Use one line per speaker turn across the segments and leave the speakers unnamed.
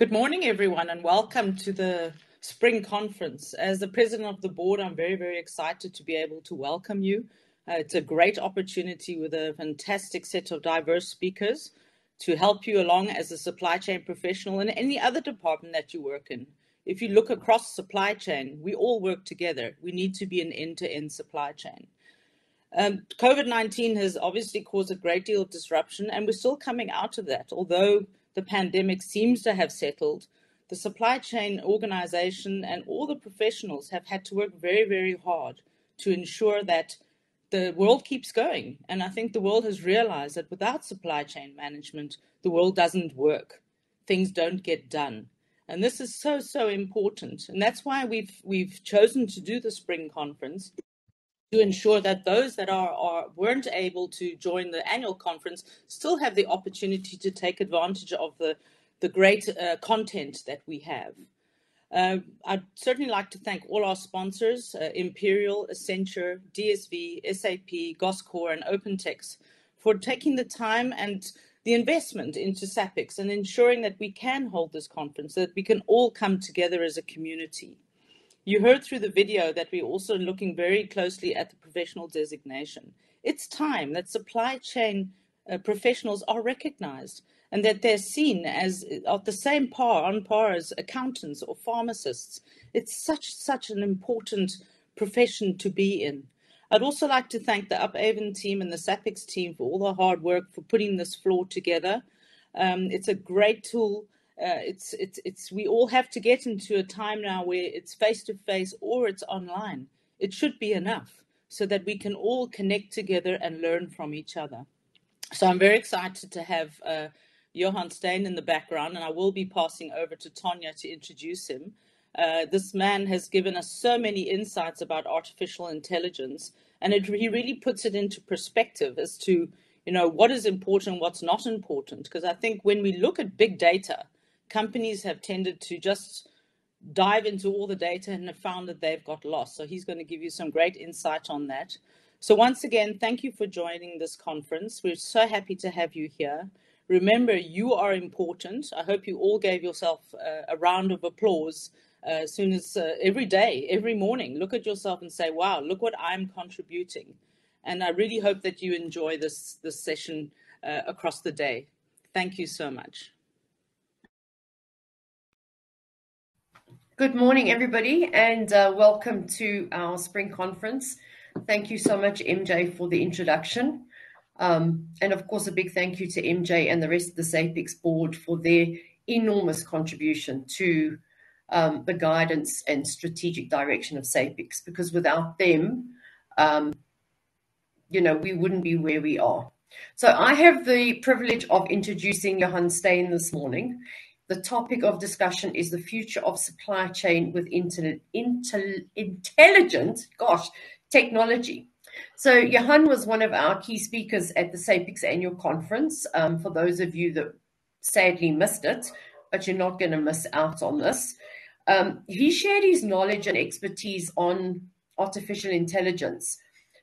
Good morning, everyone, and welcome to the Spring Conference. As the President of the Board, I'm very, very excited to be able to welcome you. It's a great opportunity with a fantastic set of diverse speakers to help you along as a supply chain professional in any other department that you work in. If you look across supply chain, we all work together. We need to be an end-to-end supply chain. COVID-19 has obviously caused a great deal of disruption, and we're still coming out of that. Although the pandemic seems to have settled, the supply chain organization and all the professionals have had to work very, very hard to ensure that the world keeps going. And I think the world has realized that without supply chain management, the world doesn't work. Things don't get done. And this is so, so important. And that's why we've chosen to do the Spring Conference, to ensure that those that weren't able to join the annual conference still have the opportunity to take advantage of the great content that we have. I'd certainly like to thank all our sponsors, Imperial, Accenture, DSV, SAP, Goscor, and OpenText, for taking the time and the investment into SAPIX and ensuring that we can hold this conference, so that we can all come together as a community. You heard through the video that we're also looking very closely at the professional designation. It's time that supply chain professionals are recognized and that they're seen as on par as accountants or pharmacists. It's such an important profession to be in. I'd also like to thank the UpAven team and the SAPIX team for all the hard work for putting this floor together. It's a great tool. We all have to get into a time now where it's face-to-face or it's online. It should be enough so that we can all connect together and learn from each other. So I'm very excited to have Johan Steyn in the background, and I will be passing over to Tonya to introduce him. This man has given us so many insights about artificial intelligence, and he really puts it into perspective as to, what is important, what's not important. Because I think when we look at big data, companies have tended to just dive into all the data and have found that they've got lost. So he's going to give you some great insight on that. So once again, thank you for joining this conference. We're so happy to have you here. Remember, you are important. I hope you all gave yourself a round of applause as soon as every day, every morning. Look at yourself and say, wow, look what I'm contributing. And I really hope that you enjoy this session across the day. Thank you so much.
Good morning, everybody, and welcome to our Spring Conference. Thank you so much, MJ, for the introduction. And of course, a big thank you to MJ and the rest of the SAPIX board for their enormous contribution to the guidance and strategic direction of SAPIX, because without them, we wouldn't be where we are. So I have the privilege of introducing Johan Steyn this morning. The topic of discussion is the future of supply chain with intelligent technology. So Johan was one of our key speakers at the SAPIX annual conference. For those of you that sadly missed it, but you're not going to miss out on this. He shared his knowledge and expertise on artificial intelligence,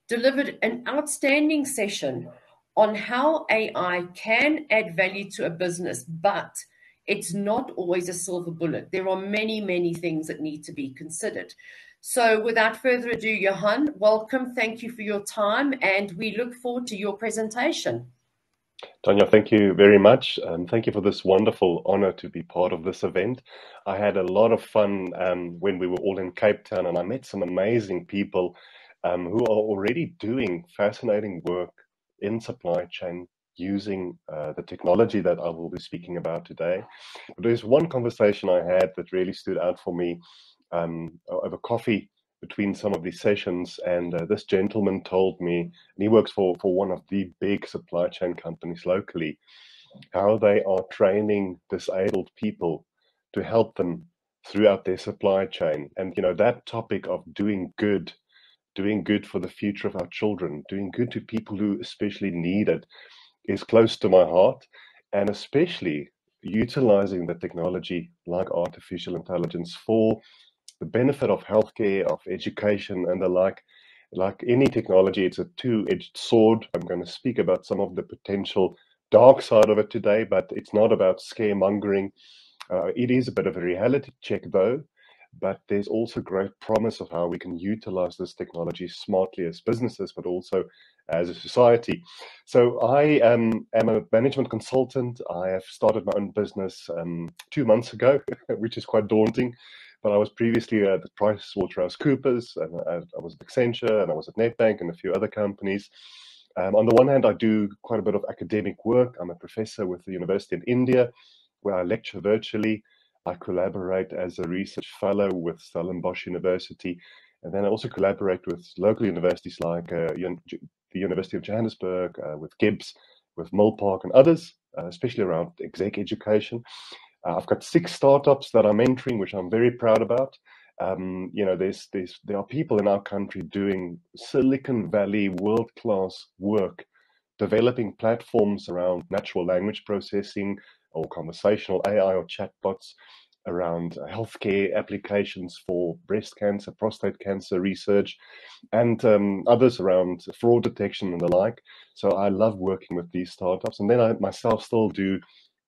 delivered an outstanding session on how AI can add value to a business, but it's not always a silver bullet. There are many, many things that need to be considered. So without further ado, Johan, welcome. Thank you for your time, and we look forward to your presentation.
Tonya, thank you very much. Thank you for this wonderful honor to be part of this event. I had a lot of fun when we were all in Cape Town, and I met some amazing people who are already doing fascinating work in supply chain, using the technology that I will be speaking about today. But there's one conversation I had that really stood out for me over coffee between some of these sessions, and this gentleman told me, and he works for one of the big supply chain companies locally, how they are training disabled people to help them throughout their supply chain. And that topic of doing good for the future of our children, doing good to people who especially need it, is close to my heart, and especially utilizing the technology like artificial intelligence for the benefit of healthcare, of education, and the like. Like any technology, it's a two-edged sword. I'm going to speak about some of the potential dark side of it today, but it's not about scaremongering. It is a bit of a reality check, though, but there's also great promise of how we can utilize this technology smartly as businesses, but also as a society. So I am a management consultant. I have started my own business 2 months ago, which is quite daunting. But I was previously at PricewaterhouseCoopers, and I was at Accenture, and I was at NetBank and a few other companies. On the one hand, I do quite a bit of academic work. I'm a professor with the university in India, where I lecture virtually. I collaborate as a research fellow with Stellenbosch University, and then I also collaborate with local universities like the University of Johannesburg, with Gibbs, with Millpark and others, especially around exec education. I've got 6 startups that I'm mentoring, which I'm very proud about. There are people in our country doing Silicon Valley world-class work, developing platforms around natural language processing or conversational AI or chatbots, around healthcare applications for breast cancer, prostate cancer research, and others around fraud detection and the like. So I love working with these startups. And then I myself still do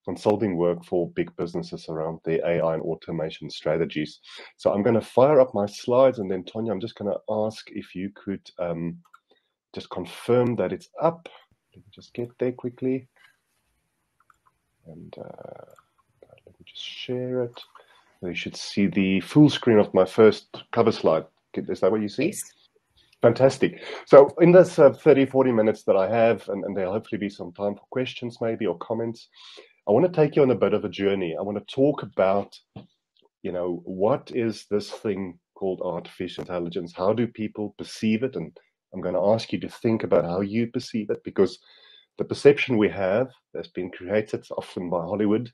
consulting work for big businesses around their AI and automation strategies. So I'm going to fire up my slides, and then Tonya, I'm just going to ask if you could just confirm that it's up. Let me just get there quickly. And let me just share it. So you should see the full screen of my first cover slide. Is that what you see?
Yes.
Fantastic. So in this 30, 40 minutes that I have, and there'll hopefully be some time for questions maybe or comments, I want to take you on a bit of a journey. I want to talk about, what is this thing called artificial intelligence? How do people perceive it? And I'm going to ask you to think about how you perceive it, because the perception we have has been created often by Hollywood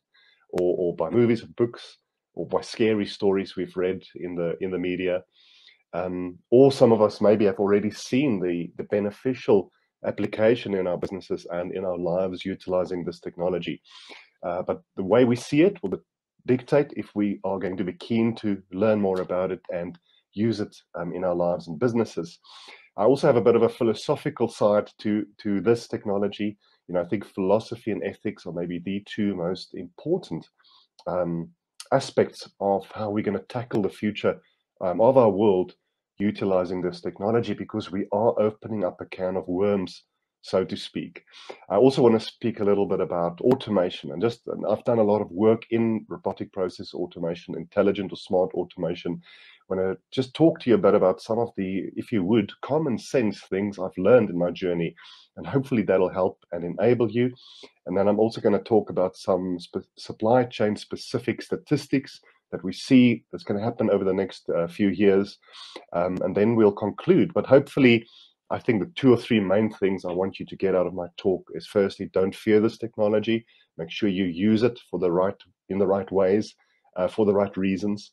or by movies or books or by scary stories we've read in the media. Or some of us maybe have already seen the beneficial application in our businesses and in our lives utilizing this technology. But the way we see it will dictate if we are going to be keen to learn more about it and use it in our lives and businesses. I also have a bit of a philosophical side to this technology. I think philosophy and ethics are maybe the 2 most important aspects of how we're going to tackle the future of our world utilizing this technology, because we are opening up a can of worms, so to speak. I also want to speak a little bit about automation, and I've done a lot of work in robotic process automation, intelligent or smart automation. I want to just talk to you a bit about some of the, if you would, common sense things I've learned in my journey, and hopefully that'll help and enable you. And then I'm also going to talk about some supply chain specific statistics that we see that's going to happen over the next few years. And then we'll conclude. But hopefully, I think the 2 or 3 main things I want you to get out of my talk is, firstly, don't fear this technology. Make sure you use it in the right ways, for the right reasons.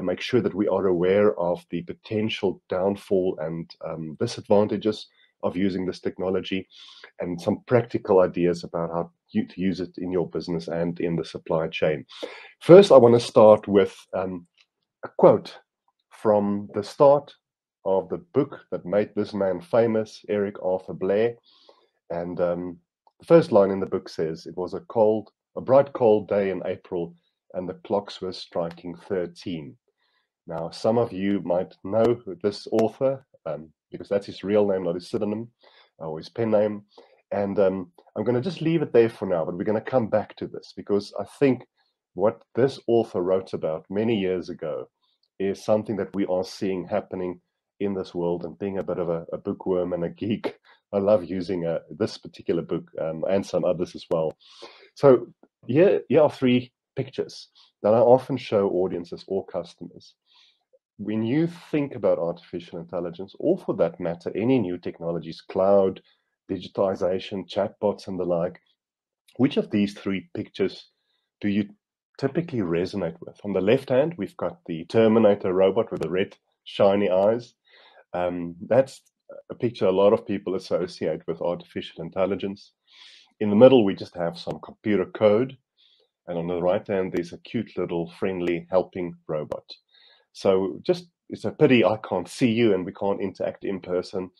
Make sure that we are aware of the potential downfall and disadvantages of using this technology, and some practical ideas about how to use it in your business and in the supply chain. First, I want to start with a quote from the start of the book that made this man famous, Eric Arthur Blair. And the first line in the book says, "It was a bright cold day in April, and the clocks were striking 13. Now, some of you might know this author, because that's his real name, not his pseudonym or his pen name. And I'm going to just leave it there for now, but we're going to come back to this, because I think what this author wrote about many years ago is something that we are seeing happening in this world. And being a bit of a bookworm and a geek, I love using this particular book and some others as well. So here are 3 pictures that I often show audiences or customers. When you think about artificial intelligence, or for that matter, any new technologies, cloud, digitization, chatbots, and the like, which of these 3 pictures do you typically resonate with? On the left hand, we've got the Terminator robot with the red, shiny eyes. That's a picture a lot of people associate with artificial intelligence. In the middle, we just have some computer code. And on the right hand, there's a cute little friendly helping robot. So it's a pity I can't see you and we can't interact in person.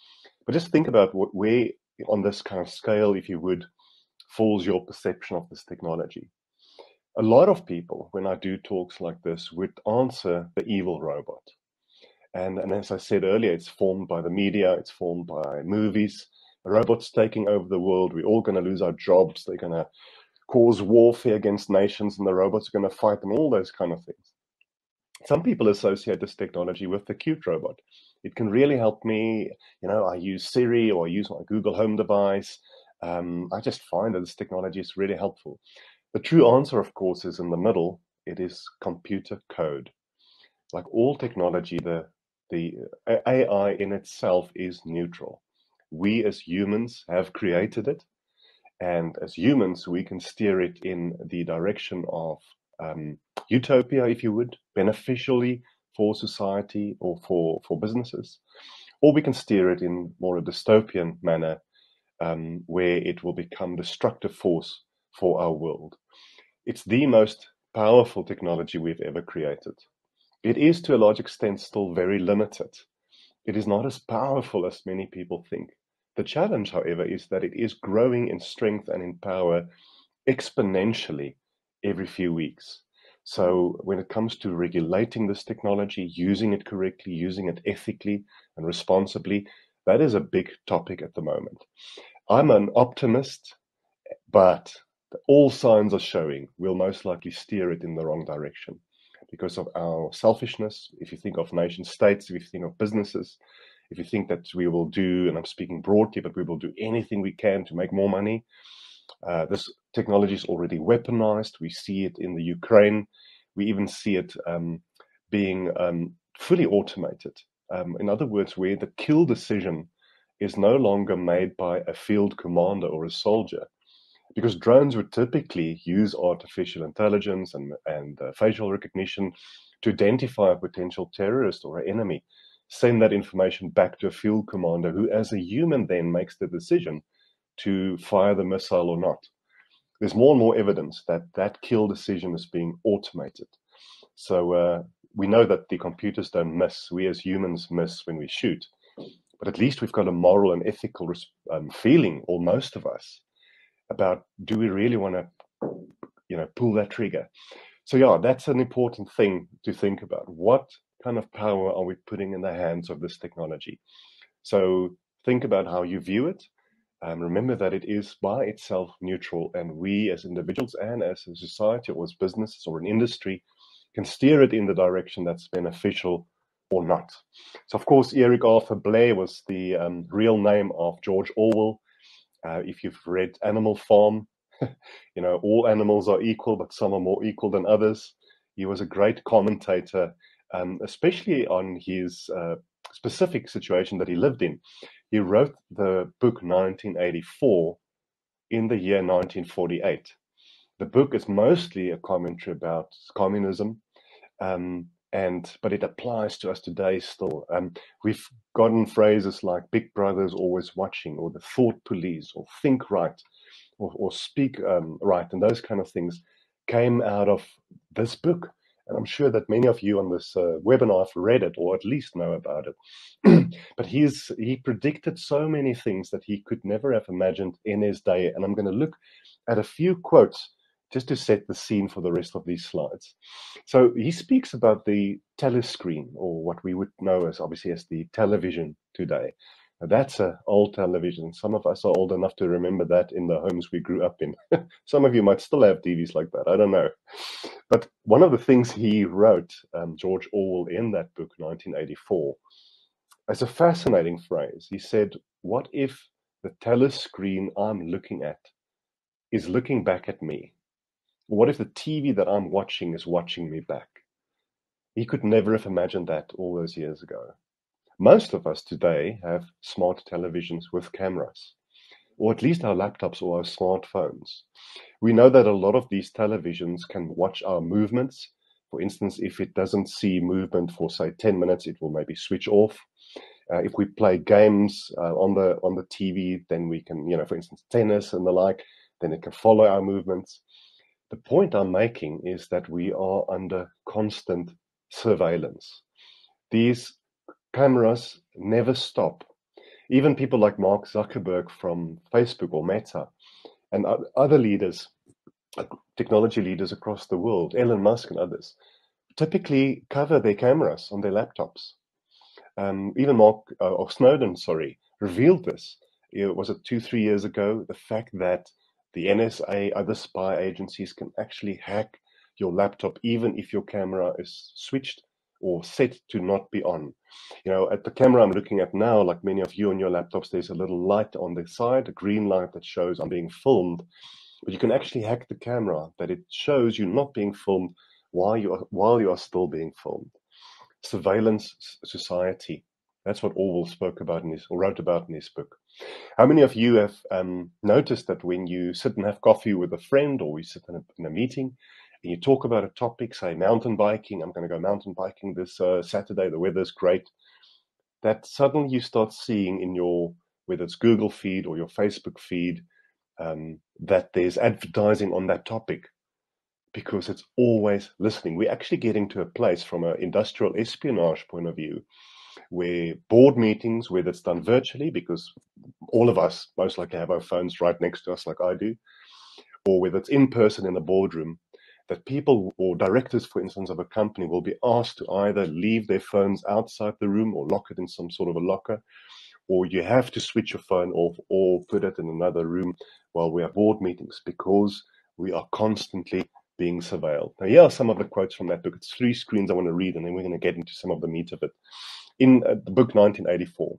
But just think about where on this kind of scale, if you would, falls your perception of this technology. a lot of people, when I do talks like this, would answer the evil robot. And as I said earlier, it's formed by the media, it's formed by movies. The robots taking over the world. We're all going to lose our jobs. They're going to cause warfare against nations, and the robots are going to fight them, all those kind of things. Some people associate this technology with the cute robot. It can really help me. I use Siri or I use my Google Home device. I just find that this technology is really helpful. The true answer, of course, is in the middle. It is computer code. Like all technology, the AI in itself is neutral. We as humans have created it, and as humans, we can steer it in the direction of utopia, if you would, beneficially for society or for businesses, or we can steer it in more a dystopian manner, where it will become destructive force for our world. It's the most powerful technology we've ever created. It is to a large extent still very limited. It is not as powerful as many people think. The challenge, however, is that it is growing in strength and in power exponentially every few weeks. So when it comes to regulating this technology, using it correctly, using it ethically and responsibly, that is a big topic at the moment. I'm an optimist, but all signs are showing we'll most likely steer it in the wrong direction because of our selfishness. If you think of nation states, if you think of businesses, if you think that we will do, and I'm speaking broadly, but we will do anything we can to make more money. This technology is already weaponized. We see it in the Ukraine. We even see it being fully automated. In other words, where the kill decision is no longer made by a field commander or a soldier, because drones would typically use artificial intelligence and facial recognition to identify a potential terrorist or an enemy, send that information back to a field commander who, as a human, then makes the decision to fire the missile or not. There's more and more evidence that that kill decision is being automated. So we know that the computers don't miss. We as humans miss when we shoot. But at least we've got a moral and ethical feeling, or most of us, about do we really want to pull that trigger. So yeah, that's an important thing to think about. What kind of power are we putting in the hands of this technology? So think about how you view it. Remember that it is by itself neutral, and we as individuals and as a society or as businesses or an industry can steer it in the direction that's beneficial or not. So of course, Eric Arthur Blair was the real name of George Orwell. If you've read Animal Farm, all animals are equal, but some are more equal than others. He was a great commentator, especially on his specific situation that he lived in. He wrote the book 1984 in the year 1948. The book is mostly a commentary about communism, but it applies to us today still. We've gotten phrases like "Big Brother's always watching," or "the thought police," or "think right," or "speak right," and those kind of things came out of this book. And I'm sure that many of you on this webinar have read it, or at least know about it. But he predicted so many things that he could never have imagined in his day. And I'm going to look at a few quotes just to set the scene for the rest of these slides. So he speaks about the telescreen, or what we would know as obviously as the television today. Now, that's an old television. Some of us are old enough to remember that in the homes we grew up in. Some of you might still have TVs like that. I don't know. But one of the things he wrote, George Orwell, in that book, 1984, as a fascinating phrase, he said, "What if the telescreen I'm looking at is looking back at me? What if the TV that I'm watching is watching me back?" He could never have imagined that all those years ago. Most of us today have smart televisions with cameras, or at least our laptops or our smartphones. We know that a lot of these televisions can watch our movements. For instance, if it doesn't see movement for, say, 10 minutes, it will maybe switch off. If we play games on the TV, then we can, for instance, tennis and the like, then it can follow our movements. The point I'm making is that we are under constant surveillance. These cameras never stop. Even people like Mark Zuckerberg from Facebook or Meta and other leaders technology leaders across the world, Elon Musk and others, typically cover their cameras on their laptops. Even Snowden, revealed this. Was it 2, 3 years ago? The fact that the NSA, other spy agencies can actually hack your laptop even if your camera is switched or set to not be on. At the camera I'm looking at now, like many of you on your laptops, there's a little light on the side, a green light that shows I'm being filmed. But you can actually hack the camera that it shows you not being filmed while you are still being filmed. Surveillance society. That's what Orwell wrote about in his book. How many of you have noticed that when you sit and have coffee with a friend, or we sit in a meeting, and you talk about a topic, say mountain biking, I'm going to go mountain biking this Saturday, the weather's great, that suddenly you start seeing in your, whether it's Google feed or your Facebook feed, that there's advertising on that topic, because it's always listening. We're actually getting to a place from an industrial espionage point of view where board meetings, whether it's done virtually, because all of us most likely have our phones right next to us like I do, or whether it's in person in a boardroom, that people or directors, for instance, of a company will be asked to either leave their phones outside the room or lock it in some sort of a locker, or you have to switch your phone off or put it in another room while we have board meetings, because we are constantly being surveilled. Now, here are some of the quotes from that book. It's 3 screens I want to read, and then we're going to get into some of the meat of it. In the book 1984,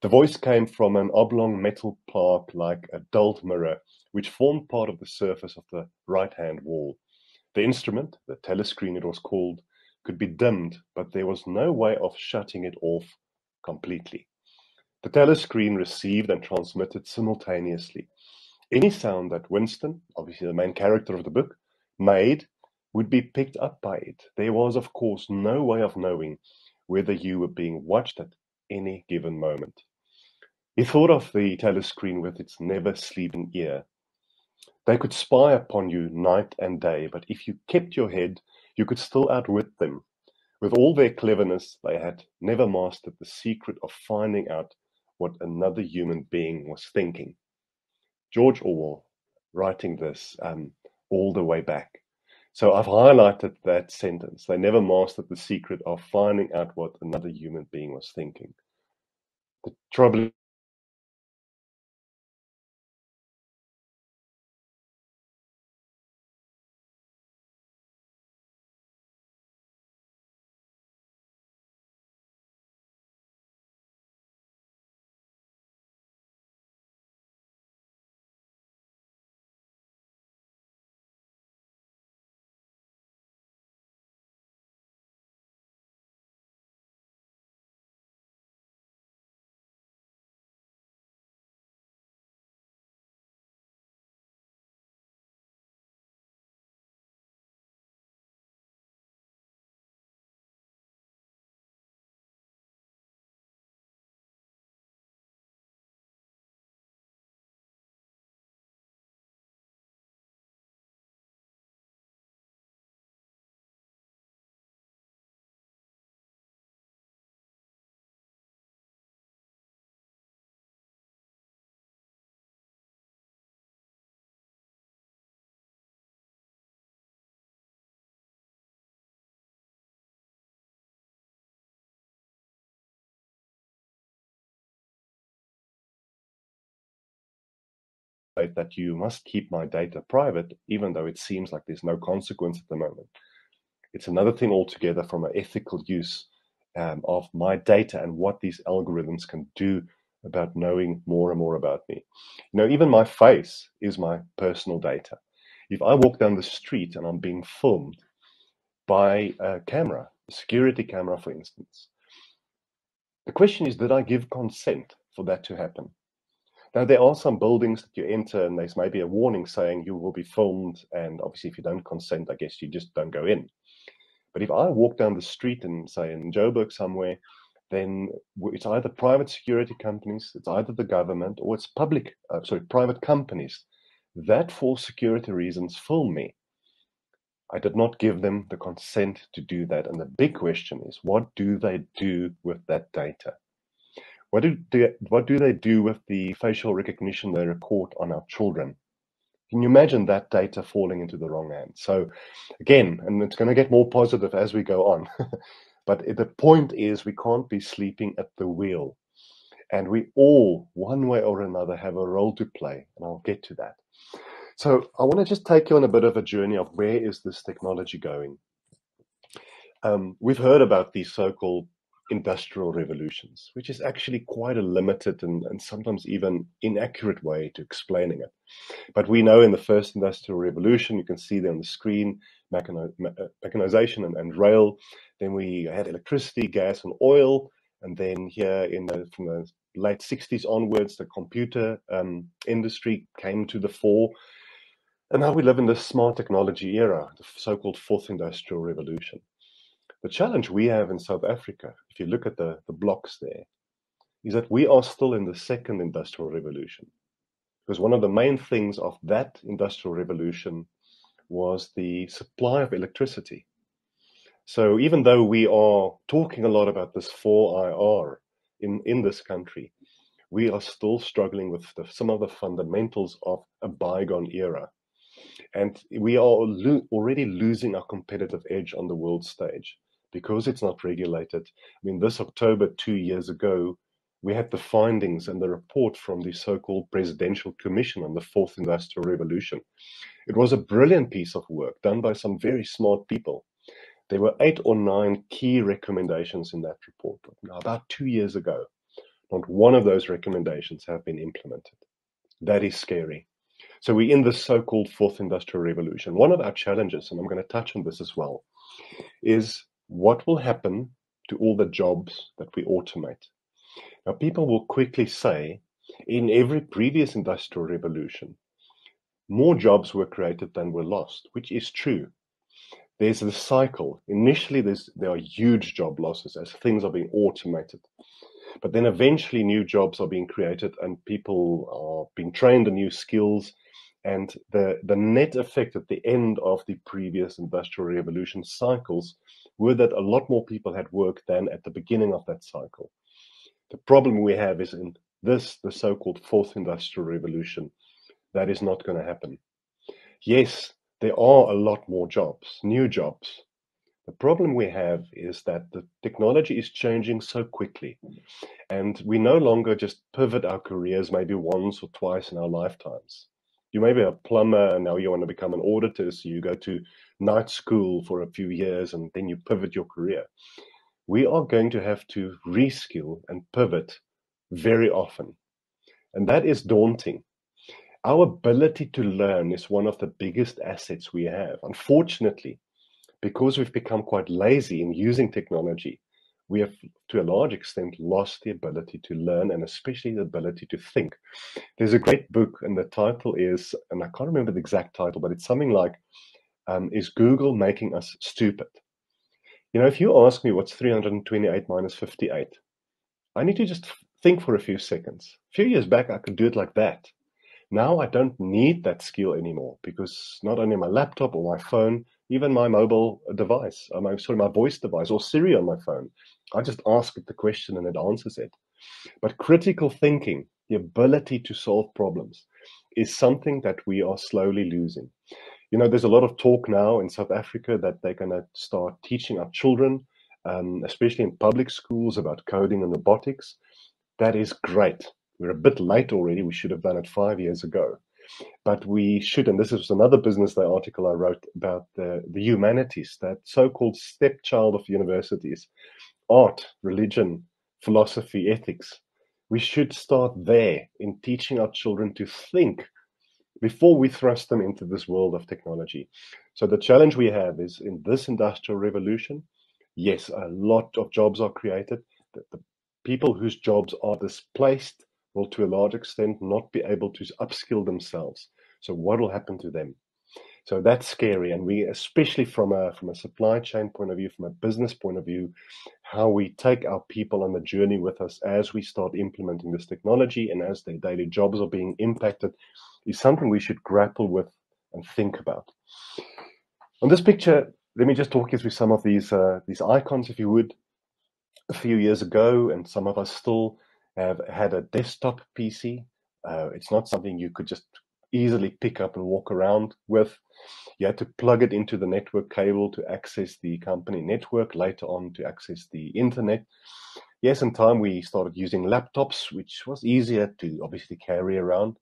the voice came from an oblong metal plaque like a dulled mirror, which formed part of the surface of the right-hand wall. The instrument, the telescreen it was called, could be dimmed, but there was no way of shutting it off completely. The telescreen received and transmitted simultaneously. Any sound that Winston, obviously the main character of the book, made would be picked up by it. There was, of course, no way of knowing whether you were being watched at any given moment. He thought of the telescreen with its never-sleeping ear. They could spy upon you night and day, but if you kept your head, you could still outwit them. With all their cleverness, they had never mastered the secret of finding out what another human being was thinking. George Orwell, writing this all the way back. So I've highlighted that sentence. They never mastered the secret of finding out what another human being was thinking. The trouble that you must keep my data private, even though it seems like there's no consequence at the moment. It's another thing altogether from an ethical use of my data and what these algorithms can do about knowing more and more about me. Even my face is my personal data. If I walk down the street and I'm being filmed by a camera, a security camera, for instance, the question is, did I give consent for that to happen? Now, there are some buildings that you enter and there's maybe a warning saying you will be filmed, and obviously if you don't consent, I guess you just don't go in. But if I walk down the street and say in Joburg somewhere, then it's either private security companies, it's either the government, or it's private companies that for security reasons film me. I did not give them the consent to do that. And the big question is, what do they do with that data? What do they do with the facial recognition they record on our children? Can you imagine that data falling into the wrong hands? So again, and it's going to get more positive as we go on, but the point is we can't be sleeping at the wheel. And we all, one way or another, have a role to play, and I'll get to that. So I want to just take you on a bit of a journey of where is this technology going. We've heard about these so-called industrial revolutions, which is actually quite a limited and sometimes even inaccurate way to explaining it. But we know in the first industrial revolution, you can see there on the screen, mechanization and rail. Then we had electricity, gas, and oil. And then here from the late 60s onwards, the computer industry came to the fore. And now we live in this smart technology era, the so-called fourth industrial revolution. The challenge we have in South Africa, if you look at the blocks there, is that we are still in the second industrial revolution. Because one of the main things of that industrial revolution was the supply of electricity. So even though we are talking a lot about this 4IR in this country, we are still struggling with some of the fundamentals of a bygone era. And we are already losing our competitive edge on the world stage because it's not regulated. I mean, this October 2 years ago, we had the findings and the report from the so-called Presidential Commission on the Fourth Industrial Revolution. It was a brilliant piece of work done by some very smart people. There were 8 or 9 key recommendations in that report. Now, about 2 years ago, not one of those recommendations have been implemented. That is scary. So we're in this so-called fourth industrial revolution. One of our challenges, and I'm going to touch on this as well, is what will happen to all the jobs that we automate. Now, people will quickly say, in every previous industrial revolution, more jobs were created than were lost, which is true. There's a cycle. Initially, there are huge job losses as things are being automated. But then eventually new jobs are being created and people are being trained on new skills. And the net effect at the end of the previous industrial revolution cycles were that a lot more people had work than at the beginning of that cycle. The problem we have is in this, the so-called fourth industrial revolution, that is not going to happen. Yes, there are a lot more jobs, new jobs. The problem we have is that the technology is changing so quickly, and we no longer just pivot our careers maybe once or twice in our lifetimes. You may be a plumber and now you want to become an auditor, so you go to night school for a few years and then you pivot your career. We are going to have to reskill and pivot very often, and that is daunting. Our ability to learn is one of the biggest assets we have. Unfortunately, because we've become quite lazy in using technology, we have, to a large extent, lost the ability to learn and especially the ability to think. There's a great book, and the title is, and I can't remember the exact title, but it's something like, Is Google Making Us Stupid? You know, if you ask me what's 328 minus 58, I need to just think for a few seconds. A few years back, I could do it like that. Now I don't need that skill anymore because not only my laptop or my phone, even my mobile device, my voice device or Siri on my phone, I just ask it the question and it answers it. But critical thinking, the ability to solve problems, is something that we are slowly losing. You know, there's a lot of talk now in South Africa that they're going to start teaching our children, especially in public schools, about coding and robotics. That is great. We're a bit late already. We should have done it 5 years ago. But we should, and this is another Business Day article I wrote about the humanities, that so-called stepchild of universities, art, religion, philosophy, ethics. We should start there in teaching our children to think before we thrust them into this world of technology. So the challenge we have is in this industrial revolution, yes, a lot of jobs are created. The people whose jobs are displaced will to a large extent not be able to upskill themselves. So what will happen to them? So that's scary. And we, especially from a supply chain point of view, from a business point of view, how we take our people on the journey with us as we start implementing this technology and as their daily jobs are being impacted is something we should grapple with and think about. On this picture, let me just talk you through some of these icons, if you would. A few years ago, and some of us still have had a desktop PC. It's not something you could just easily pick up and walk around with. You had to plug it into the network cable to access the company network, later on to access the internet. Yes, in time we started using laptops, which was easier to obviously carry around.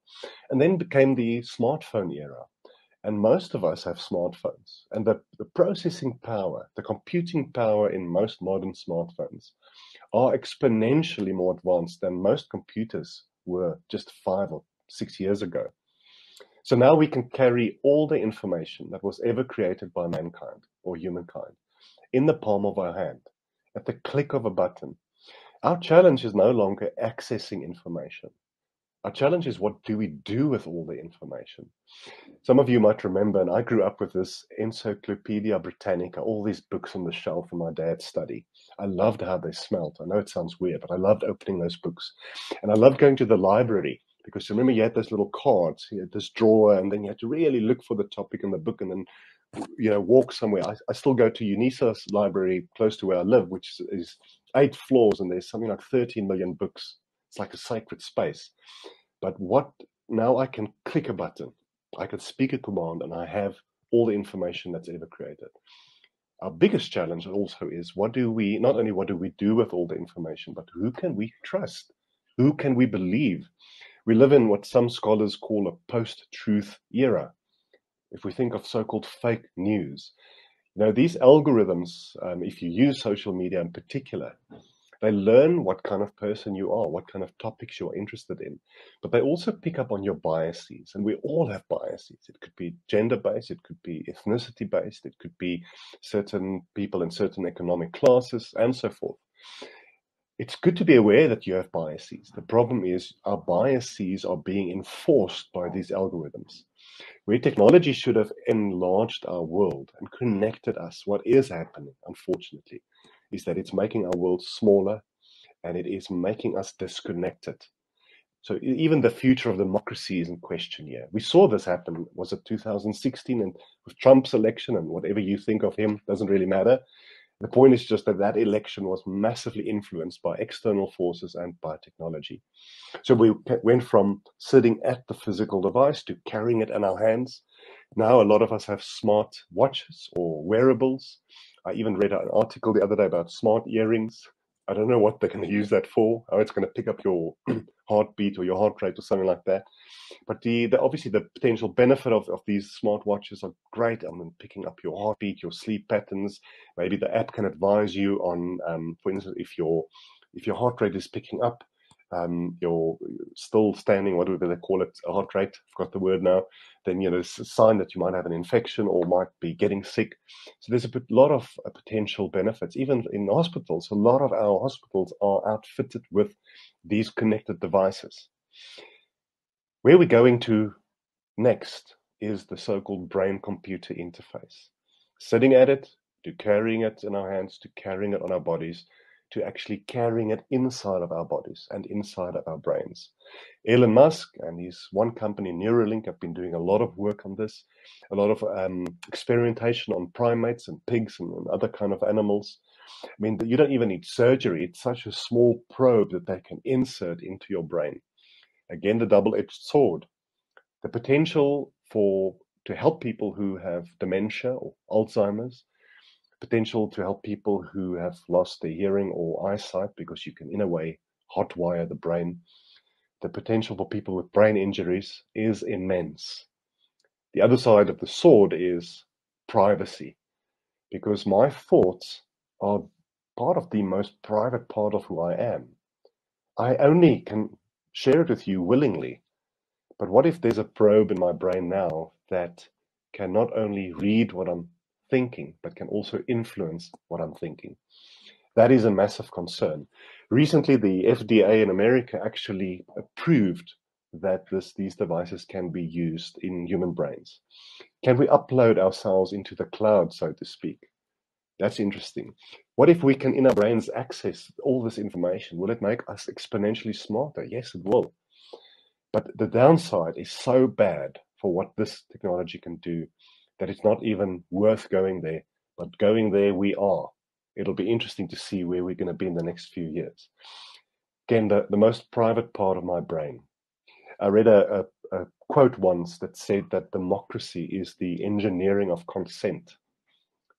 And then became the smartphone era. And most of us have smartphones. And the processing power, the computing power in most modern smartphones are exponentially more advanced than most computers were just 5 or 6 years ago. So now we can carry all the information that was ever created by mankind or humankind in the palm of our hand at the click of a button. Our challenge is no longer accessing information. Our challenge is, what do we do with all the information? Some of you might remember, and I grew up with this Encyclopedia Britannica, all these books on the shelf in my dad's study. I loved how they smelled. I know it sounds weird, but I loved opening those books. And I loved going to the library, because remember, you had those little cards, you had this drawer, and then you had to really look for the topic in the book and then walk somewhere. I still go to UNISA's library close to where I live, which is 8 floors, and there's something like 13 million books. It's like a sacred space. But now I can click a button, I can speak a command, and I have all the information that's ever created. Our biggest challenge also is, not only what do we do with all the information, but who can we trust? Who can we believe? We live in what some scholars call a post-truth era. If we think of so-called fake news, these algorithms, if you use social media in particular, they learn what kind of person you are, what kind of topics you're interested in, but they also pick up on your biases, and we all have biases. It could be gender-based, it could be ethnicity-based, it could be certain people in certain economic classes, and so forth. It's good to be aware that you have biases. The problem is our biases are being enforced by these algorithms. Where technology should have enlarged our world and connected us, what is happening, unfortunately, is that it's making our world smaller, and it is making us disconnected. So even the future of democracy is in question here. We saw this happen, was it 2016, and with Trump's election, and whatever you think of him, doesn't really matter. The point is just that election was massively influenced by external forces and by technology. So we went from sitting at the physical device to carrying it in our hands. Now a lot of us have smart watches or wearables. I even read an article the other day about smart earrings. I don't know what they're going to use that for, how it's going to pick up your heartbeat or your heart rate or something like that. But obviously the potential benefit of these smart watches are great. I mean, picking up your heartbeat, your sleep patterns. Maybe the app can advise you on, for instance, if your heart rate is picking up, you're still standing, whatever they call it, a heart rate, I've got the word now, then it's a sign that you might have an infection or might be getting sick. So there's a lot of potential benefits. Even in hospitals, a lot of our hospitals are outfitted with these connected devices. Where we're going to next is the so-called brain-computer interface. Sitting at it, to carrying it in our hands, to carrying it on our bodies, to actually carrying it inside of our bodies and inside of our brains. Elon Musk and his one company, Neuralink, have been doing a lot of work on this, a lot of experimentation on primates and pigs and other kind of animals. I mean, you don't even need surgery. It's such a small probe that they can insert into your brain. Again, the double-edged sword. The potential to help people who have dementia or Alzheimer's, potential to help people who have lost their hearing or eyesight, because you can, in a way, hotwire the brain. The potential for people with brain injuries is immense. The other side of the sword is privacy, because my thoughts are part of the most private part of who I am. I only can share it with you willingly. But what if there's a probe in my brain now that can not only read what I'm thinking, but can also influence what I'm thinking? That is a massive concern. Recently, the FDA in America actually approved that these devices can be used in human brains. Can we upload ourselves into the cloud, so to speak? That's interesting. What if we can, in our brains, access all this information? Will it make us exponentially smarter? Yes, it will. But the downside is so bad for what this technology can do that it's not even worth going there. But going there, we are. It'll be interesting to see where we're going to be in the next few years. Again, the most private part of my brain. I read a quote once that said that democracy is the engineering of consent.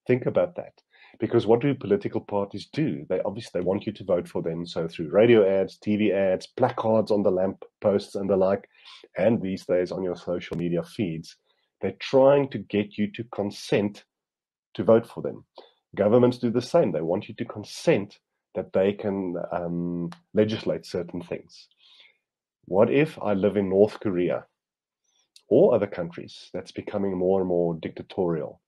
Think about that. Because what do political parties do? They obviously want you to vote for them. So through radio ads, TV ads, placards on the lamp posts and the like, and these days on your social media feeds, they're trying to get you to consent to vote for them. Governments do the same. They want you to consent that they can legislate certain things. What if I live in North Korea or other countries that's becoming more and more dictatorial?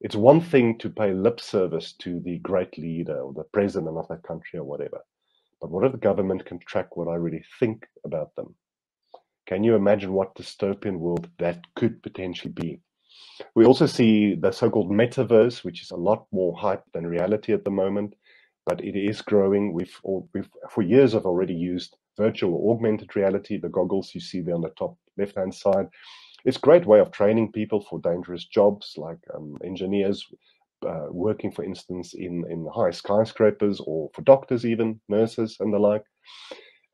It's one thing to pay lip service to the great leader or the president of that country or whatever. But what if the government can track what I really think about them? Can you imagine what dystopian world that could potentially be? We also see the so-called metaverse, which is a lot more hype than reality at the moment, but it is growing. We've for years have already used virtual or augmented reality, the goggles you see there on the top left-hand side. It's a great way of training people for dangerous jobs like engineers working, for instance, in high skyscrapers, or for doctors even, nurses and the like.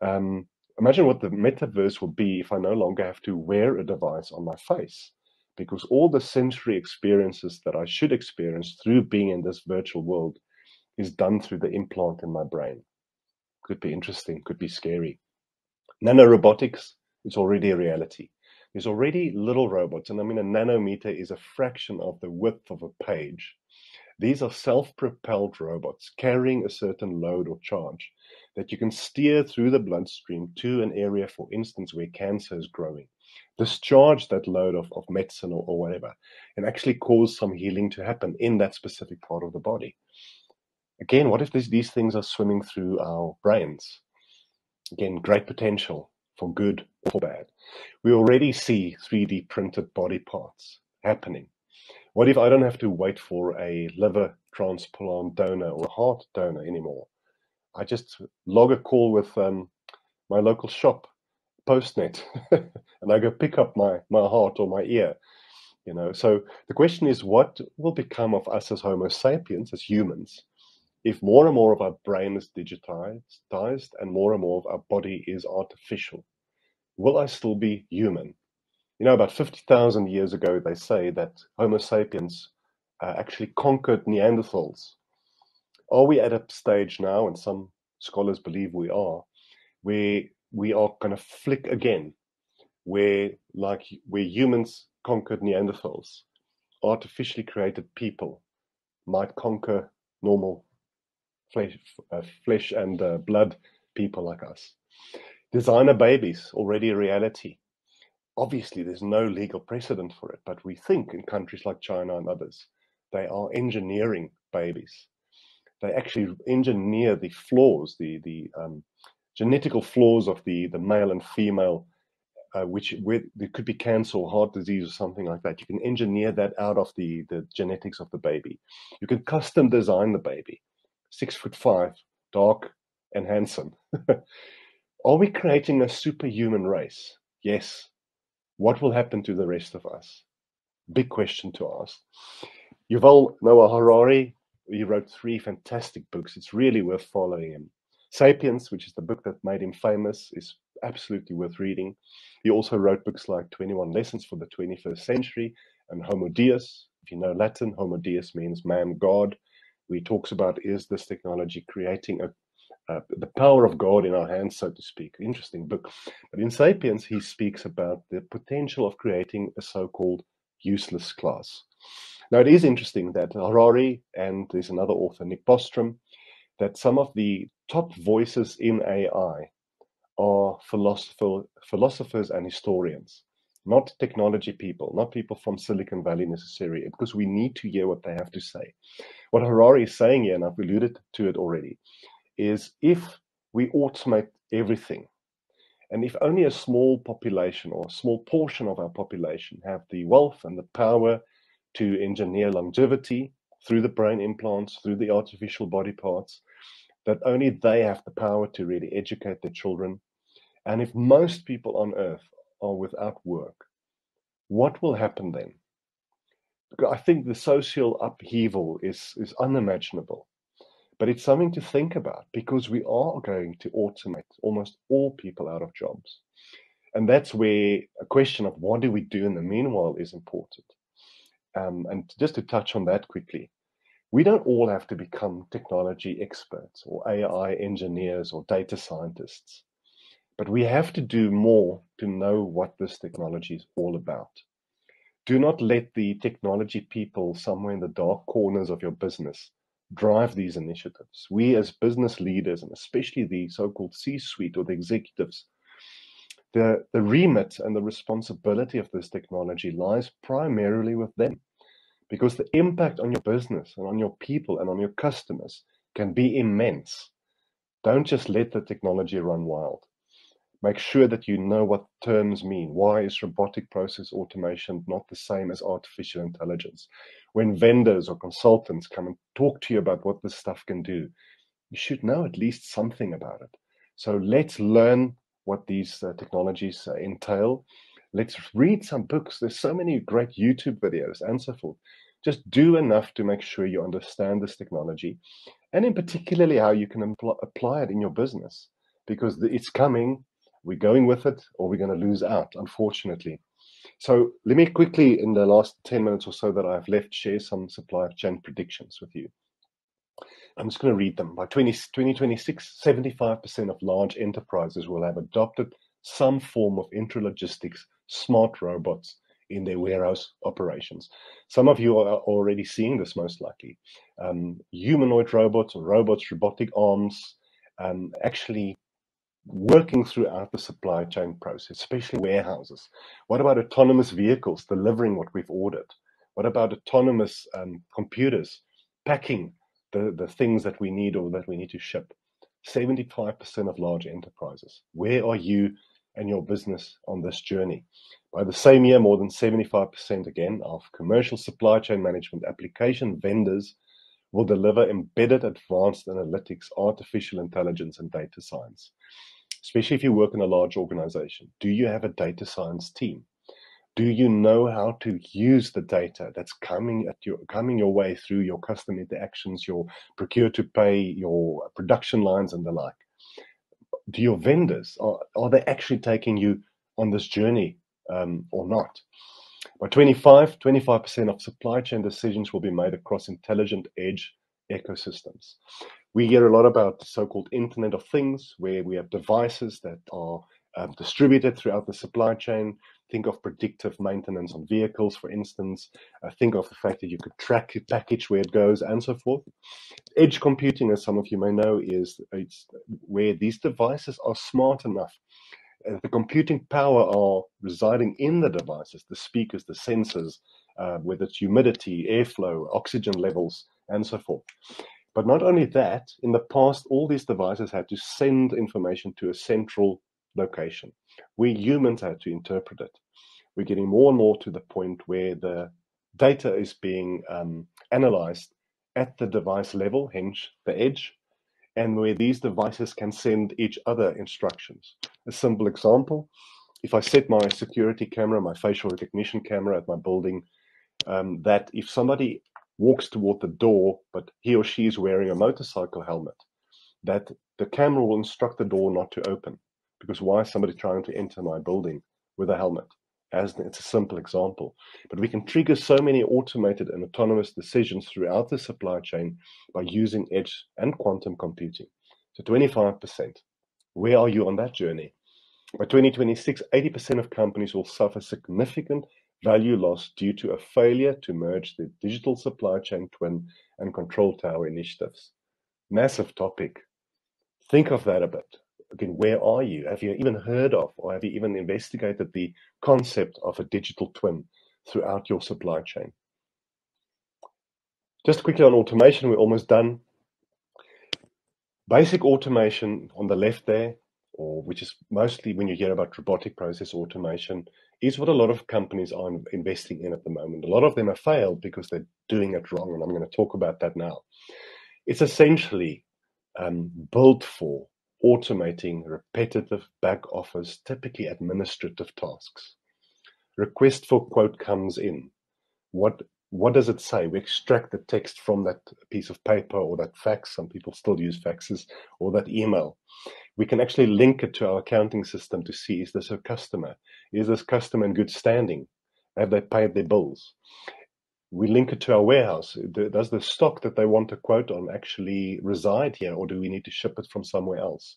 Imagine what the metaverse will be if I no longer have to wear a device on my face, because all the sensory experiences that I should experience through being in this virtual world is done through the implant in my brain. Could be interesting, could be scary. Nanorobotics is already a reality. There's already little robots, and I mean a nanometer is a fraction of the width of a page. These are self-propelled robots carrying a certain load or charge that you can steer through the bloodstream to an area, for instance, where cancer is growing. Discharge that load of medicine or whatever, and actually cause some healing to happen in that specific part of the body. Again, what if these things are swimming through our brains? Again, great potential for good or for bad. We already see 3D printed body parts happening. What if I don't have to wait for a liver transplant donor or a heart donor anymore? I just log a call with my local shop, Postnet, and I go pick up my heart or my ear. So the question is, what will become of us as Homo sapiens, as humans, if more and more of our brain is digitized and more of our body is artificial? Will I still be human? About 50,000 years ago, they say that Homo sapiens actually conquered Neanderthals. Are we at a stage now, and some scholars believe we are, where we are going to flick again, where humans conquered Neanderthals, artificially created people might conquer normal flesh and blood people like us? Designer babies, already a reality. Obviously, there's no legal precedent for it, but we think in countries like China and others, they are engineering babies. They actually engineer the flaws, the genetical flaws of the male and female, where there could be cancer or heart disease or something like that. You can engineer that out of the genetics of the baby. You can custom design the baby. 6'5", dark and handsome. Are we creating a superhuman race? Yes. What will happen to the rest of us? Big question to ask. Yuval Noah Harari, he wrote 3 fantastic books. It's really worth following him. Sapiens, which is the book that made him famous, is absolutely worth reading. He also wrote books like 21 Lessons for the 21st Century and Homo Deus. If you know Latin, Homo Deus means man, God. Where he talks about, is this technology creating the power of God in our hands, so to speak. Interesting book. But in Sapiens, he speaks about the potential of creating a so-called useless class. Now, it is interesting that Harari, and there's another author, Nick Bostrom, that some of the top voices in AI are philosophers and historians, not technology people, not people from Silicon Valley necessarily, because we need to hear what they have to say. What Harari is saying here, and I've alluded to it already, is if we automate everything, and if only a small population or a small portion of our population have the wealth and the power to engineer longevity through the brain implants, through the artificial body parts, that only they have the power to really educate their children, and if most people on earth are without work, what will happen then? Because I think the social upheaval is unimaginable. But it's something to think about, because we are going to automate almost all people out of jobs. And that's where a question of what do we do in the meanwhile is important. And just to touch on that quickly, we don't all have to become technology experts or AI engineers or data scientists, but we have to do more to know what this technology is all about. Do not let the technology people somewhere in the dark corners of your business drive these initiatives. We as business leaders, and especially the so-called C-suite or the executives, the remit and the responsibility of this technology lies primarily with them, because the impact on your business and on your people and on your customers can be immense. Don't just let the technology run wild. Make sure that you know what terms mean. Why is robotic process automation not the same as artificial intelligence? When vendors or consultants come and talk to you about what this stuff can do, you should know at least something about it. So let's learn what these technologies entail. Let's read some books. There's so many great YouTube videos and so forth. Just do enough to make sure you understand this technology, and in particularly how you can apply it in your business, because it's coming. We're going with it, or we're going to lose out, unfortunately. So let me quickly, in the last 10 minutes or so that I've left, share some supply chain predictions with you. I'm just going to read them. By 2026, 75% of large enterprises will have adopted some form of intralogistics smart robots in their warehouse operations. Some of you are already seeing this, most likely. Humanoid robots or robots, robotic arms, actually working throughout the supply chain process, especially warehouses. What about autonomous vehicles delivering what we've ordered? What about autonomous computers packing the things that we need or that we need to ship? 75% of large enterprises. Where are you and your business on this journey? By the same year, more than 75% again of commercial supply chain management application vendors will deliver embedded advanced analytics, artificial intelligence, and data science. Especially if you work in a large organization. Do you have a data science team? Do you know how to use the data that's coming your way through your customer interactions, your procure to pay, your production lines, and the like? Do your vendors, are they actually taking you on this journey or not? By 25% of supply chain decisions will be made across intelligent edge ecosystems. We hear a lot about the so-called Internet of Things, where we have devices that are distributed throughout the supply chain. Think of predictive maintenance on vehicles, for instance. Think of the fact that you could track a package where it goes, and so forth. Edge computing, as some of you may know, it's where these devices are smart enough. The computing power are residing in the devices, the speakers, the sensors, whether it's humidity, airflow, oxygen levels, and so forth. But not only that, in the past, all these devices had to send information to a central location. We humans had to interpret it. We're getting more and more to the point where the data is being analyzed at the device level, hence the edge, and where these devices can send each other instructions. A simple example, if I set my security camera, my facial recognition camera at my building, that if somebody walks toward the door, but he or she is wearing a motorcycle helmet, that the camera will instruct the door not to open. Because why is somebody trying to enter my building with a helmet? It's a simple example. But we can trigger so many automated and autonomous decisions throughout the supply chain by using edge and quantum computing. So 25%. Where are you on that journey? By 2026, 80% of companies will suffer significant value loss due to a failure to merge the digital supply chain twin and control tower initiatives. Massive topic. Think of that a bit. Again, where are you? Have you even heard of, or have you even investigated the concept of a digital twin throughout your supply chain? Just quickly on automation, we're almost done. Basic automation on the left there, or which is mostly when you hear about robotic process automation, is what a lot of companies are investing in at the moment. A lot of them have failed because they're doing it wrong, and I'm going to talk about that now. It's essentially built for automating repetitive back office, typically administrative tasks. Request for quote comes in. What does it say? We extract the text from that piece of paper or that fax. Some people still use faxes, or that email. We can actually link it to our accounting system to see, is this a customer? Is this customer in good standing? Have they paid their bills? We link it to our warehouse. Does the stock that they want to quote on actually reside here, or do we need to ship it from somewhere else?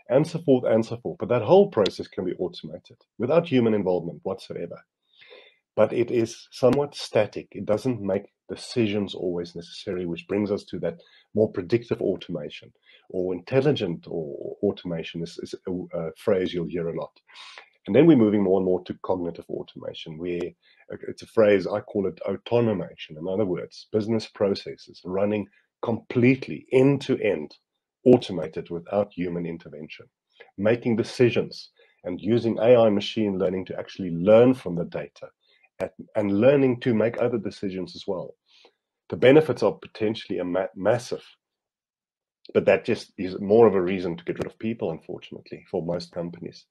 And so forth and so forth. But that whole process can be automated without human involvement whatsoever. But it is somewhat static. It doesn't make decisions always necessary, which brings us to that more predictive automation, or intelligent or automation is a phrase you'll hear a lot. And then we're moving more and more to cognitive automation, where it's a phrase, I call it autonomation. In other words, business processes running completely end to end, automated without human intervention, making decisions and using AI machine learning to actually learn from the data and learning to make other decisions as well. The benefits are potentially massive, but that just is more of a reason to get rid of people, unfortunately, for most companies.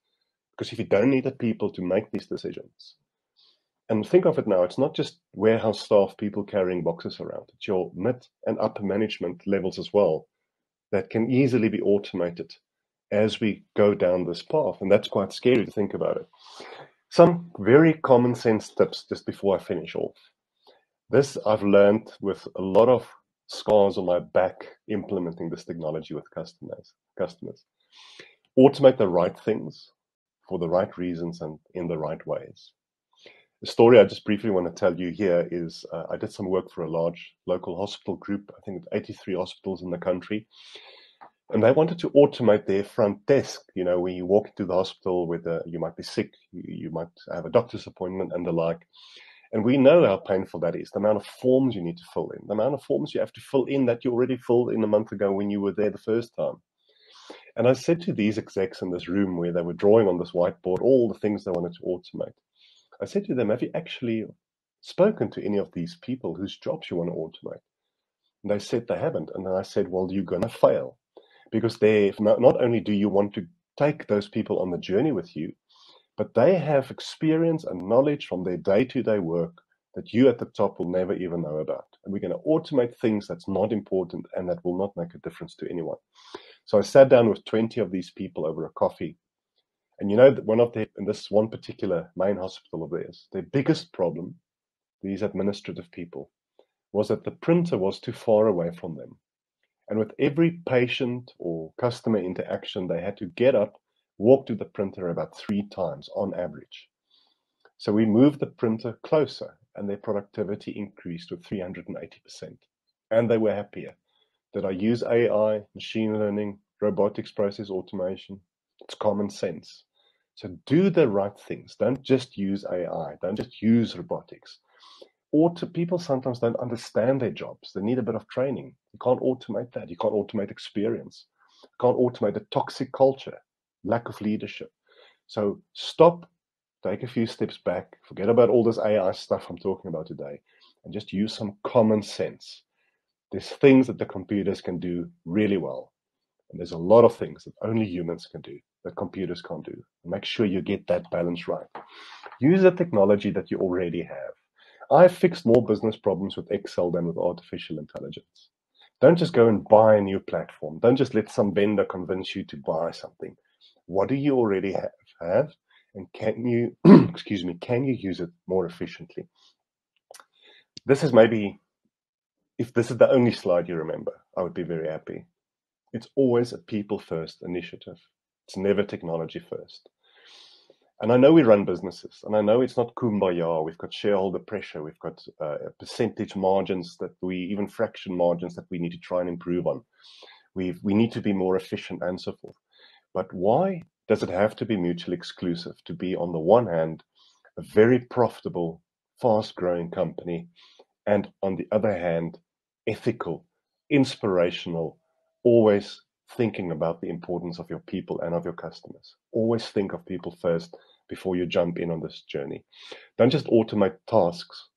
Because if you don't need the people to make these decisions, and think of it now, it's not just warehouse staff, people carrying boxes around. It's your mid and upper management levels as well that can easily be automated as we go down this path. And that's quite scary to think about it. Some very common sense tips just before I finish off. This I've learned with a lot of scars on my back implementing this technology with customers. Automate the right things for the right reasons and in the right ways. The story I just briefly want to tell you here is I did some work for a large local hospital group, I think 83 hospitals in the country. And they wanted to automate their front desk. You know, when you walk into the hospital with you might be sick, you might have a doctor's appointment and the like. And we know how painful that is, the amount of forms you need to fill in, the amount of forms you have to fill in that you already filled in a month ago when you were there the first time. And I said to these execs in this room where they were drawing on this whiteboard all the things they wanted to automate, I said to them, have you actually spoken to any of these people whose jobs you want to automate? And they said they haven't. And then I said, well, you're going to fail. Because not only do you want to take those people on the journey with you, but they have experience and knowledge from their day-to-day work that you at the top will never even know about. And we're going to automate things that's not important and that will not make a difference to anyone. So I sat down with 20 of these people over a coffee. And you know, in this one particular main hospital of theirs, their biggest problem, these administrative people, was that the printer was too far away from them. And with every patient or customer interaction, they had to get up, walk to the printer about 3 times on average. So we moved the printer closer and their productivity increased with 380%. And they were happier. Did I use AI, machine learning, robotics process automation? It's common sense. So do the right things. Don't just use AI. Don't just use robotics. People sometimes don't understand their jobs. They need a bit of training. You can't automate that. You can't automate experience. You can't automate a toxic culture, lack of leadership. So stop, take a few steps back, forget about all this AI stuff I'm talking about today, and just use some common sense. There's things that the computers can do really well. And there's a lot of things that only humans can do, that computers can't do. Make sure you get that balance right. Use the technology that you already have. I've fixed more business problems with Excel than with artificial intelligence. Don't just go and buy a new platform. Don't just let some vendor convince you to buy something. What do you already have? And can you, can you use it more efficiently? This is maybe, if this is the only slide you remember, I would be very happy. It's always a people-first initiative. It's never technology first. And I know we run businesses, and I know it's not kumbaya. We've got shareholder pressure. We've got percentage margins even fraction margins that we need to try and improve on. We need to be more efficient and so forth. But why does it have to be mutually exclusive to be, on the one hand, a very profitable, fast-growing company, and on the other hand, ethical, inspirational, always thinking about the importance of your people and of your customers. Always think of people first before you jump in on this journey. Don't just automate tasks,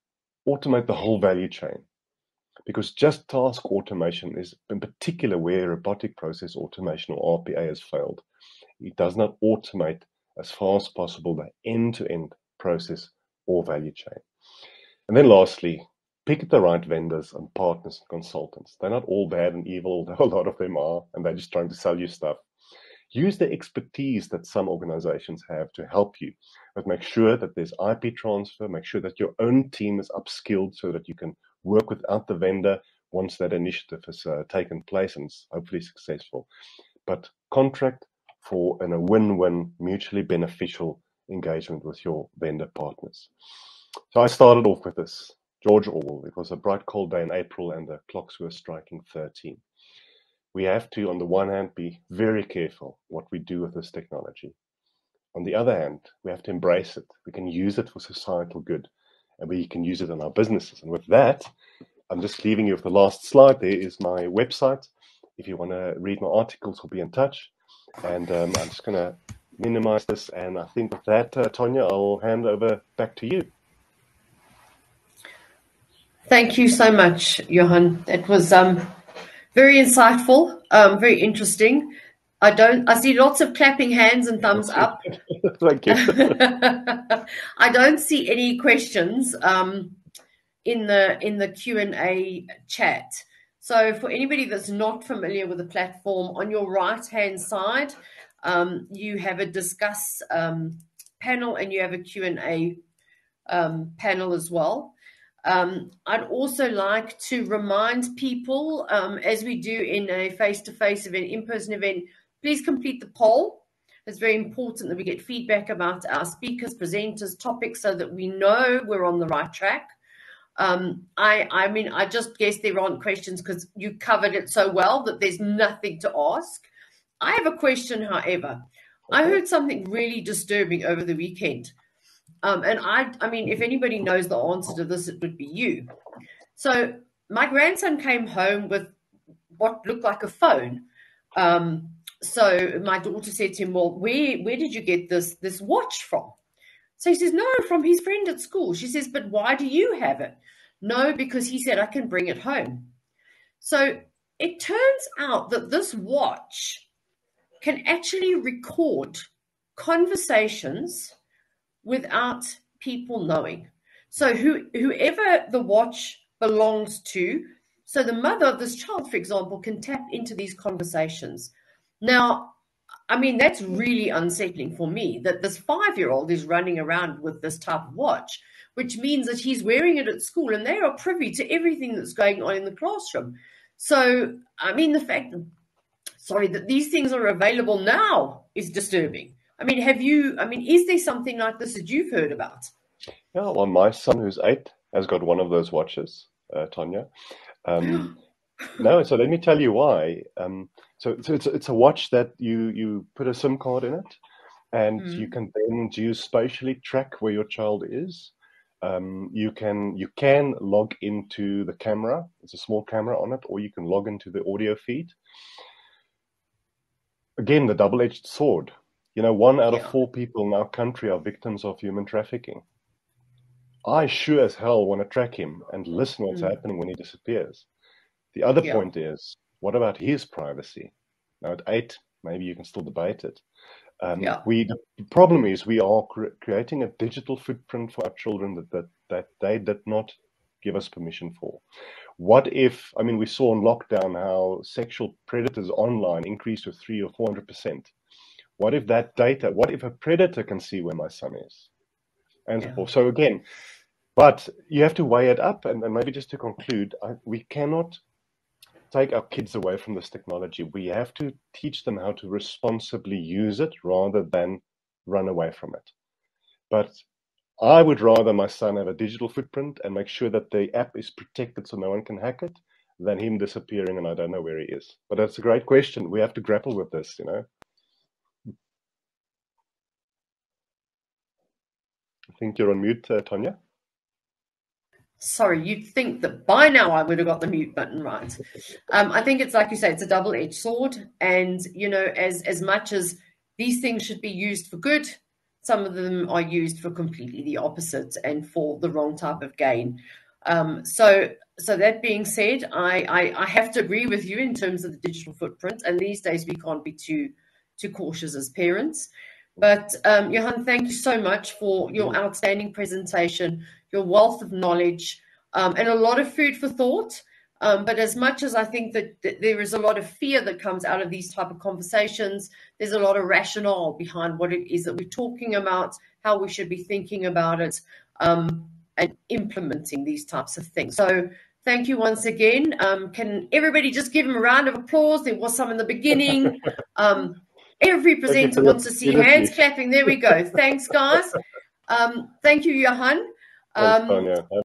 automate the whole value chain. Because just task automation is in particular where robotic process automation or RPA has failed. It does not automate as far as possible the end-to-end process or value chain. And then lastly, pick the right vendors and partners and consultants. They're not all bad and evil, although a lot of them are, and they're just trying to sell you stuff. Use the expertise that some organizations have to help you, but make sure that there's IP transfer, make sure that your own team is upskilled so that you can work without the vendor once that initiative has taken place and is hopefully successful. But contract for a win-win, mutually beneficial engagement with your vendor partners. So I started off with this. George Orwell. It was a bright cold day in April and the clocks were striking 13. We have to, on the one hand, be very careful what we do with this technology. On the other hand, we have to embrace it. We can use it for societal good, and we can use it in our businesses. And with that, I'm just leaving you with the last slide. There is my website. If you want to read my articles, we'll be in touch. And I'm just going to minimize this. And I think with that, Tonya, I'll hand over back to you.
Thank you so much, Johan. That was very insightful, very interesting. I see lots of clapping hands and thumbs up.
Thank you.
I don't see any questions in the Q&A chat. So for anybody that's not familiar with the platform, on your right-hand side, you have a discuss panel and you have a Q&A panel as well. I'd also like to remind people, as we do in a face-to-face event, in-person event, please complete the poll. It's very important that we get feedback about our speakers, presenters, topics, so that we know we're on the right track. I mean, I just guess there aren't questions because you covered it so well that there's nothing to ask. I have a question, however. I heard something really disturbing over the weekend. And I mean, if anybody knows the answer to this, it would be you. So my grandson came home with what looked like a phone. So my daughter said to him, well, where did you get this watch from? So he says, no, from his friend at school. She says, but why do you have it? No, because he said I can bring it home. So it turns out that this watch can actually record conversations without people knowing. So whoever the watch belongs to, so the mother of this child, for example, can tap into these conversations. Now, I mean, that's really unsettling for me that this 5-year-old is running around with this type of watch, which means that he's wearing it at school and they are privy to everything that's going on in the classroom. So, I mean, the fact that these things are available now is disturbing. I mean, is there something like this that you've heard about?
Yeah, well, my son, who's 8, has got one of those watches, Tonya. No, so let me tell you why. So it's a watch that you put a SIM card in it, and you can then geospatially track where your child is. You can log into the camera. It's a small camera on it, or you can log into the audio feed. Again, the double-edged sword. 1 out of 4 people in our country are victims of human trafficking. I sure as hell want to track him and listen what's happening when he disappears. The other point is, what about his privacy? Now, at 8, maybe you can still debate it. The problem is we are creating a digital footprint for our children that they did not give us permission for. What if, we saw in lockdown how sexual predators online increased with 300 or 400%. What if that data, what if a predator can see where my son is? And so forth. So again, but you have to weigh it up. And maybe just to conclude, we cannot take our kids away from this technology. We have to teach them how to responsibly use it rather than run away from it. But I would rather my son have a digital footprint and make sure that the app is protected so no one can hack it than him disappearing and I don't know where he is. But that's a great question. We have to grapple with this, I think you're on mute, Tonya.
Sorry, you'd think that by now I would have got the mute button right. I think it's like you say, it's a double-edged sword. And, as much as these things should be used for good, some of them are used for completely the opposite and for the wrong type of gain. So that being said, I have to agree with you in terms of the digital footprint. And these days we can't be too cautious as parents. But Johan, thank you so much for your outstanding presentation, your wealth of knowledge, and a lot of food for thought. But as much as I think that there is a lot of fear that comes out of these type of conversations, there's a lot of rationale behind what it is that we're talking about, how we should be thinking about it, and implementing these types of things. So thank you once again. Can everybody just give him a round of applause? There was some in the beginning. Every presenter wants to see hands clapping. There we go. Thanks, guys. Thank you, Johan.
Thanks, Tanya.